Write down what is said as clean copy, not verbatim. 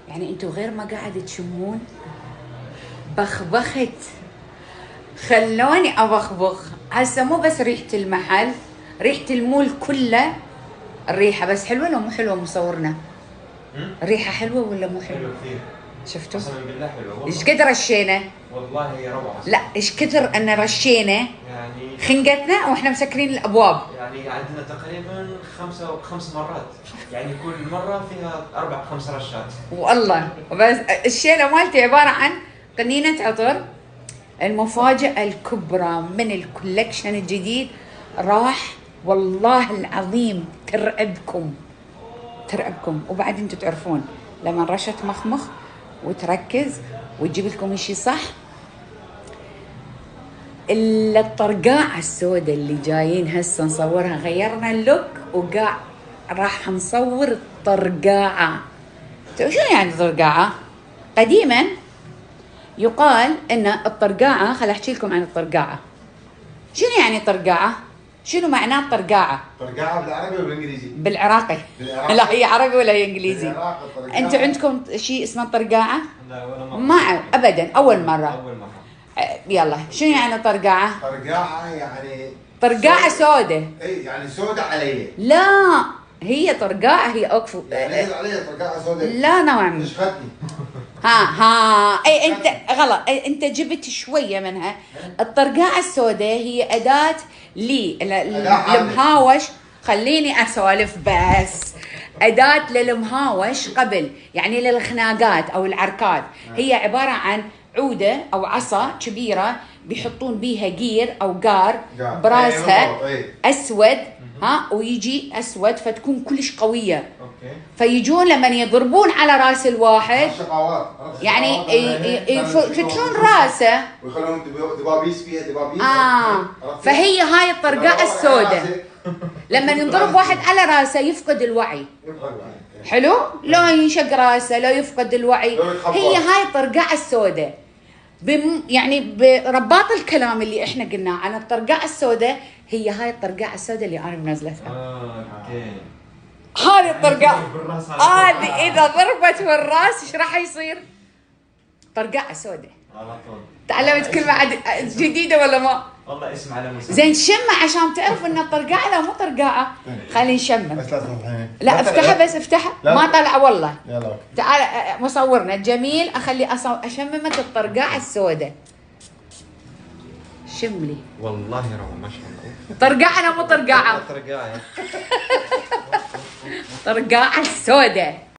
يعني انتوا غير ما قاعد تشمون بخبخت، خلوني ابخبخ. هسه مو بس ريحة المحل، ريحة المول كله. الريحة بس حلوة لو مو حلوة مصورنا؟ الريحة حلوة ولا مو حلوة؟ حلوة كثير. شفتوا؟ قسما بالله حلوة والله. ايش قد رشينا؟ والله هي روعة. لا ايش كثر ان رشينا يعني خنقتنا واحنا مسكرين الابواب. يعني عندنا تقريبا 5 مرات، يعني كل مرة فيها 4-5 رشات. والله بس الشيلة مالتي عبارة عن قنينة عطر. المفاجأة الكبرى من الكولكشن الجديد راح والله العظيم ترعبكم. وبعد انتم تعرفون لما رشة مخمخ وتركز وتجيب لكم شيء صح. الا الطرقاعة السوداء اللي جايين هسه نصورها، غيرنا اللوك وقاع راح نصور الطرقاعة. شنو يعني طرقاعة؟ قديما يقال ان الطرقاعة، خل احكي لكم عن الطرقاعة. شنو يعني طرقاعة؟ شنو معناه الطرقاعة؟ طرقاعة بالعربي ولا بالانجليزي؟ بالعراقي. بالعراقي. لا هي عربي ولا هي انجليزي؟ بالعراقي. انتوا عندكم شيء اسمه طرقاعة؟ لا ولا مرة. ما ابدا، اول مرة. أول مرة. يلا شنو يعني طرقاعة؟ طرقاعة يعني طرقاعة سوداء. اي يعني سوداء علي. لا هي طرقاعة، هي اكفو. يعني نزل علي طرقاعة سوداء. لا نوعا. نشفتني. ها اي انت غلط، انت جبت شويه منها. الطرقاعه السوداء هي اداه للمهاوش. خليني اسولف بس. اداه للمهاوش قبل، يعني للخناقات او العركات. هي عباره عن عوده او عصا كبيره بيحطون بيها جير او قار براسها اسود. ويجي اسود فتكون كلش قويه. اوكي. فيجون لما يضربون على راس الواحد يعني يفتحون راسه ويخلون دبابيس فيها دبابيس. فهي هاي الطرقاعة السوداء. لما ينضرب واحد على راسه يفقد الوعي. حلو؟ لو ينشق راسه، لو يفقد الوعي. هي هاي الطرقاعة السوداء. يعني برباط الكلام اللي احنا قلناه عن الطرقاعة السوداء، هي هاي الطرقاعة السوداء اللي انا منزلتها. اوكي. هذه الطرقاعة هذه اذا ضربت بالراس ايش راح يصير؟ طرقاعة سوداء. على طول. تعلمت كلمة جديدة ولا ما؟ والله اسم على مسمى. زين شمع عشان تعرف ان الطرقاعة لا مو طرقاعة. خلي نشمع. بس لا تفتحها. لا افتحها بس افتحها. ما طلع والله. يلا تعال مصورنا الجميل اخلي اشممك الطرقاعة السوداء. شملي. والله روعة ما شاء الله. طرقاعة لا مو طرقاعة. طرقاعة. طرقاعة السوداء.